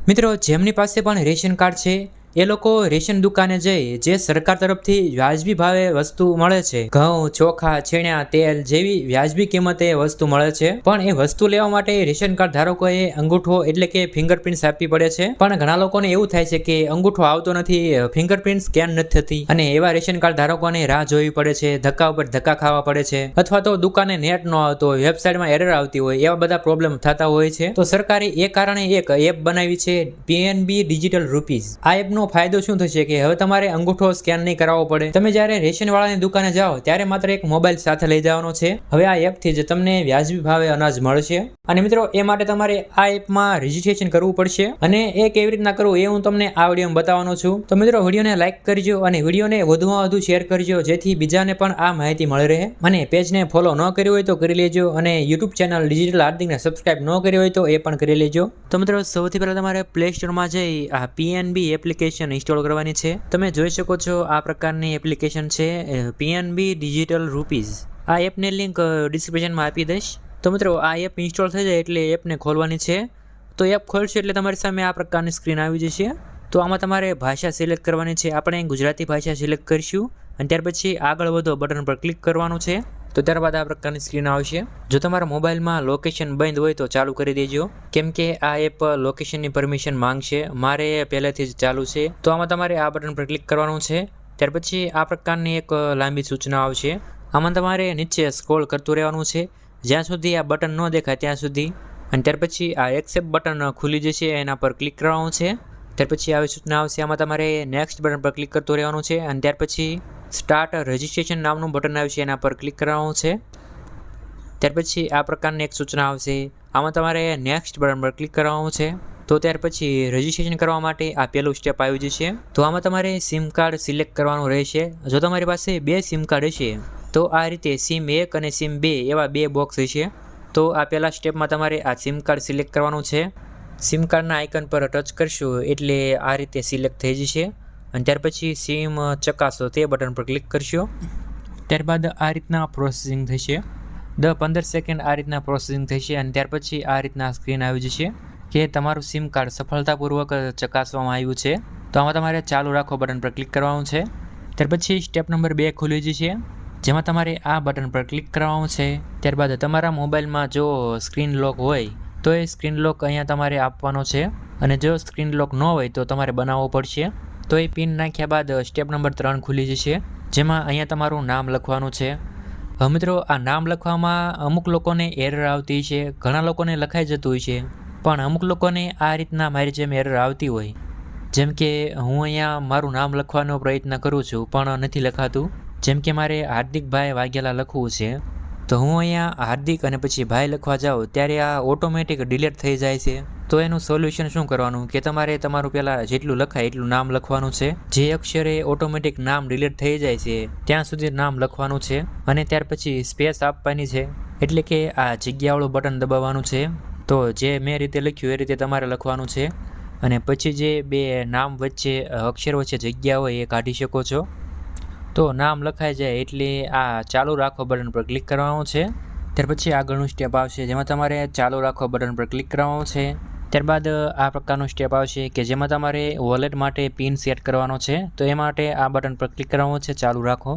મિત્રો જેમની પાસે પણ રેશન કાર્ડ છે એ લોકો રેશન દુકાને જઈ જે સરકાર તરફથી વ્યાજબી ભાવે વસ્તુ મળે છે, ઘઉં, ચોખા, છેણા, તેલ જેવી વ્યાજબી કિંમતે વસ્તુ મળે છે, પણ એ વસ્તુ લેવા માટે રેશન કાર્ડ ધારકોએ અંગૂઠો એટલે કે ફિંગરપ્રિન્ટ આપવી પડે છે. પણ ઘણા લોકોને એવું થાય છે કે અંગૂઠો આવતો નથી, ફિંગરપ્રિન્ટ સ્કેન નથી થતી, અને એવા રેશન કાર્ડ ધારકોને રાહ જોવી પડે છે, ધક્કા ઉપર ધક્કા ખાવા પડે છે, અથવા તો દુકાને નેટ ન આવતો હોય, વેબસાઇટમાં એરર આવતી હોય, એવા બધા પ્રોબ્લેમ થતા હોય છે. તો સરકારે એ કારણે એક એપ બનાવી છે, પીએનબી ડિજિટલ રૂપીઝ. આ એપનો ફાયદો શું થશે કે હવે તમારે અંગૂઠો સ્કેન નહીં કરાવવો પડે. તમે જ્યારે રેશન વાળાની દુકાને જાઓ ત્યારે માત્ર એક મોબાઈલ સાથે લઈ જવાનો છે. હવે આ એપથી જ તમને વ્યાજબી ભાવે અનાજ મળશે. અને મિત્રો એ માટે તમારે આ એપમાં રજીસ્ટ્રેશન કરવું પડશે, અને એ કેવી રીતના કરવું એ હું તમને આ વિડીયોમાં બતાવવાનો છું. તો મિત્રો વિડીયોને લાઈક કરજો અને વિડીયોને વધુમાં વધુ શેર કરજો, જેથી બીજાને પણ આ માહિતી મળી રહે. અને પેજને ફોલો ન કર્યું હોય તો કરી લેજો, અને યુટ્યુબ ચેનલ ડિજિટલ હાર્દિકને સબસ્ક્રાઇબ ન કરી હોય તો એ પણ કરી લેજો. તો મિત્રો સૌથી પહેલા તમારે પ્લે સ્ટોરમાં જઈ આ પીએનબી એપ્લિકેશન ઇન્સ્ટોલ કરવાની છે. તમે જોઈ શકો છો આ પ્રકારની એપ્લિકેશન છે, પીએનબી ડિજિટલ રૂપીઝ. આ એપની લિંક ડિસ્ક્રિપ્શનમાં આપી દઈશ. તો મિત્રો આ એપ ઇન્સ્ટોલ થઈ જાય એટલે એપને ખોલવાની છે. તો એપ ખોલશે એટલે તમારી સામે આ પ્રકારની સ્ક્રીન આવી જશે. તો આમાં તમારે ભાષા સિલેક્ટ કરવાની છે. આપણે ગુજરાતી ભાષા સિલેક્ટ કરીશું, અને ત્યાર પછી આગળ વધો બટન પર ક્લિક કરવાનું છે. તો ત્યારબાદ આ પ્રકારની સ્ક્રીન આવશે. જો તમારા મોબાઈલમાં લોકેશન બંધ હોય તો ચાલુ કરી દેજો, કેમ કે આ એપ લોકેશનની પરમિશન માંગશે. મારે પહેલેથી જ ચાલુ છે. તો આમાં તમારે આ બટન પર ક્લિક કરવાનું છે. ત્યાર પછી આ પ્રકારની એક લાંબી સૂચના આવશે. આમાં તમારે નીચે સ્ક્રોલ કરતું રહેવાનું છે જ્યાં સુધી આ બટન ન દેખાય ત્યાં સુધી, અને ત્યાર પછી આ એક્સેપ્ટ બટન ખુલી જશે, એના પર ક્લિક કરવાનું છે. ત્યાર પછી આવી સૂચના આવશે. આમાં તમારે નેક્સ્ટ બટન પર ક્લિક કરતું રહેવાનું છે, અને ત્યાર પછી સ્ટાર્ટ રજિસ્ટ્રેશન નામનું બટન આવશે, એના પર ક્લિક કરવાનું છે. ત્યાર પછી આ પ્રકારની એક સૂચના આવશે. આમાં તમારે નેક્સ્ટ બટન પર ક્લિક કરવાનું છે. તો ત્યાર પછી રજિસ્ટ્રેશન કરવા માટે આ પહેલું સ્ટેપ આવી જશે. તો આમાં તમારે સિમ કાર્ડ સિલેક્ટ કરવાનું રહેશે. જો તમારી પાસે 2 સિમ કાર્ડ હશે તો આ રીતે સિમ 1 અને સિમ 2 એવા 2 બોક્સ હશે. તો આ પહેલા સ્ટેપમાં તમારે આ સિમ કાર્ડ સિલેક્ટ કરવાનું છે. સિમ કાર્ડના આઇકન પર ટચ કરશો એટલે આ રીતે સિલેક્ટ થઈ જશે, અને ત્યાર પછી સિમ ચકાસો તે બટન પર ક્લિક કરશો. ત્યારબાદ આ રીતના પ્રોસેસિંગ થશે. 10-15 સેકન્ડ આ રીતના પ્રોસેસિંગ થશે, અને ત્યાર પછી આ રીતના સ્ક્રીન આવી જશે કે તમારું સિમ કાર્ડ સફળતાપૂર્વક ચકાસવામાં આવ્યું છે. તો આમાં તમારે ચાલુ રાખો બટન પર ક્લિક કરવાનું છે. ત્યાર પછી સ્ટેપ નંબર 2 ખુલી જશે, જેમાં તમારે આ બટન પર ક્લિક કરવાનું છે. ત્યારબાદ તમારા મોબાઈલમાં જો સ્ક્રીન લોક હોય તો એ સ્ક્રીન લોક અહીંયા તમારે આપવાનો છે, અને જો સ્ક્રીન લોક ન હોય તો તમારે બનાવવો પડશે. તો એ પિન નાખ્યા બાદ સ્ટેપ નંબર 3 ખુલી જશે, જેમાં અહીંયા તમારું નામ લખવાનું છે. હવે મિત્રો આ નામ લખવામાં અમુક લોકોને એરર આવતી છે, ઘણા લોકોને લખાઈ જતું હોય છે, પણ અમુક લોકોને આ રીતના મારી જેમ એરર આવતી હોય. જેમ કે હું અહીંયા મારું નામ લખવાનો પ્રયત્ન કરું છું પણ નથી લખાતું. જેમ કે મારે હાર્દિકભાઈ વાઘેલા લખવું છે, તો હું અહીંયા હાર્દિક અને પછી ભાઈ લખવા જાઉં ત્યારે આ ઓટોમેટિક ડિલીટ થઈ જાય છે. તો એનું સોલ્યુશન શું કરવાનું કે તમારે તમારું પહેલાં જેટલું લખાય એટલું નામ લખવાનું છે. જે અક્ષરે ઓટોમેટિક નામ ડિલીટ થઈ જાય છે ત્યાં સુધી નામ લખવાનું છે, અને ત્યાર પછી સ્પેસ આપવાની છે, એટલે કે આ જગ્યાવાળું બટન દબાવવાનું છે. તો જે મેં રીતે લખ્યું એ રીતે તમારે લખવાનું છે, અને પછી જે 2 નામ વચ્ચે અક્ષર વચ્ચે જગ્યા હોય એ કાઢી શકો છો. તો નામ લખાઈ જાય એટલે આ ચાલુ રાખો બટન પર ક્લિક કરવાનું છે. ત્યાર પછી આગળનું સ્ટેપ આવશે, જેમાં તમારે ચાલુ રાખો બટન પર ક્લિક કરવાનું છે. ત્યારબાદ આ પ્રકારનું સ્ટેપ આવશે કે જેમાં તમારે વોલેટ માટે પિન સેટ કરવાનો છે. તો એ માટે આ બટન પર ક્લિક કરવાનું છે, ચાલુ રાખો.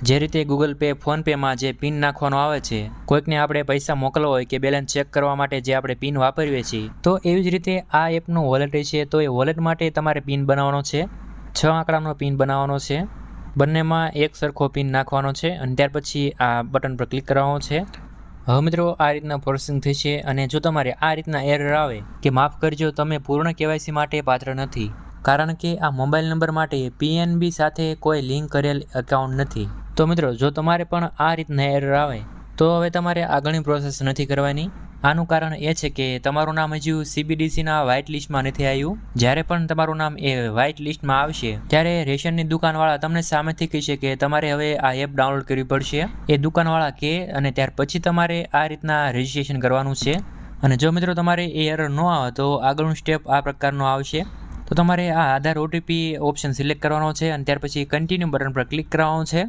જે રીતે ગૂગલ પે, ફોનપેમાં જે પિન નાખવાનો આવે છે, કોઈકને આપણે પૈસા મોકલવા હોય કે બેલેન્સ ચેક કરવા માટે જે આપણે પિન વાપરીએ છીએ, તો એવી જ રીતે આ એપનું વોલેટ છે. તો એ વોલેટ માટે તમારે પિન બનાવવાનો છે, 6 આંકડાનો પિન બનાવવાનો છે. બંનેમાં એક સરખો પિન નાખવાનો છે, અને ત્યાર પછી આ બટન પર ક્લિક કરવાનો છે. હવે મિત્રો આ રીતના પ્રોસેસિંગ થશે, અને જો તમારે આ રીતના એરર આવે કે માફ કરજો તમે પૂર્ણ કેવાયસી માટે પાત્ર નથી, કારણ કે આ મોબાઈલ નંબર માટે પીએનબી સાથે કોઈ લિંક કરેલ એકાઉન્ટ નથી. તો મિત્રો જો તમારે પણ આ રીતના એરર આવે તો હવે તમારે આગળની પ્રોસેસ નથી કરવાની. આનું કારણ એ છે કે તમારું નામ હજુ CBDCના વ્હાઇટ લિસ્ટમાં નથી આવ્યું. જ્યારે પણ તમારું નામ એ વ્હાઇટ લિસ્ટમાં આવશે ત્યારે રેશનની દુકાનવાળા તમને સામેથી કહેશે કે તમારે હવે આ એપ ડાઉનલોડ કરવી પડશે. એ દુકાનવાળા કહે, અને ત્યાર પછી તમારે આ રીતના રજિસ્ટ્રેશન કરવાનું છે. અને જો મિત્રો તમારે એ એરર ન આવે તો આગળનું સ્ટેપ આ પ્રકારનું આવશે. તો તમારે આ આધાર OTP ઓપ્શન સિલેક્ટ કરવાનો છે, અને ત્યાર પછી કન્ટિન્યુ બટન પર ક્લિક કરવાનું છે.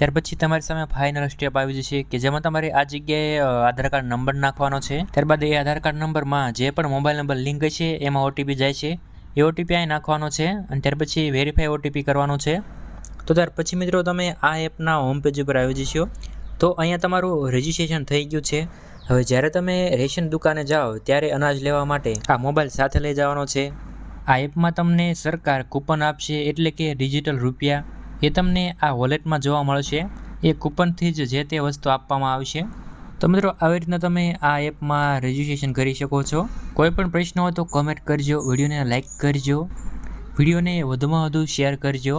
ત્યાર પછી તમારી સામે ફાઇનલ સ્ટેપ આવી જશે કે જેમાં તમારે આ જગ્યાએ આધાર કાર્ડ નંબર નાખવાનો છે. ત્યારબાદ એ આધાર કાર્ડ નંબરમાં જે પણ મોબાઈલ નંબર લિંક હશે એમાં ઓટીપી જાય છે. એ ઓટીપી અહીં નાખવાનો છે અને ત્યાર પછી વેરીફાઈ ઓટીપી કરવાનો છે. તો ત્યાર પછી મિત્રો તમે આ એપના હોમ પેજ ઉપર આવી જશો. તો અહીંયા તમારું રજિસ્ટ્રેશન થઈ ગયું છે. હવે જ્યારે તમે રેશન દુકાને જાઓ ત્યારે અનાજ લેવા માટે આ મોબાઈલ સાથે લઈ જવાનો છે. આ એપમાં તમને સરકાર કૂપન આપશે એટલે કે ડિજિટલ રૂપિયા એ તમને આ વોલેટમાં જોવા મળશે. એ કૂપનથી જ જે તે વસ્તુ આપવામાં આવશે. તો મિત્રો આવી રીતના તમે આ એપમાં રજિસ્ટ્રેશન કરી શકો છો. કોઈ પણ પ્રશ્ન હોય તો કોમેન્ટ કરજો, વિડીયોને લાઇક કરજો, વિડીયોને વધુમાં વધુ શેર કરજો.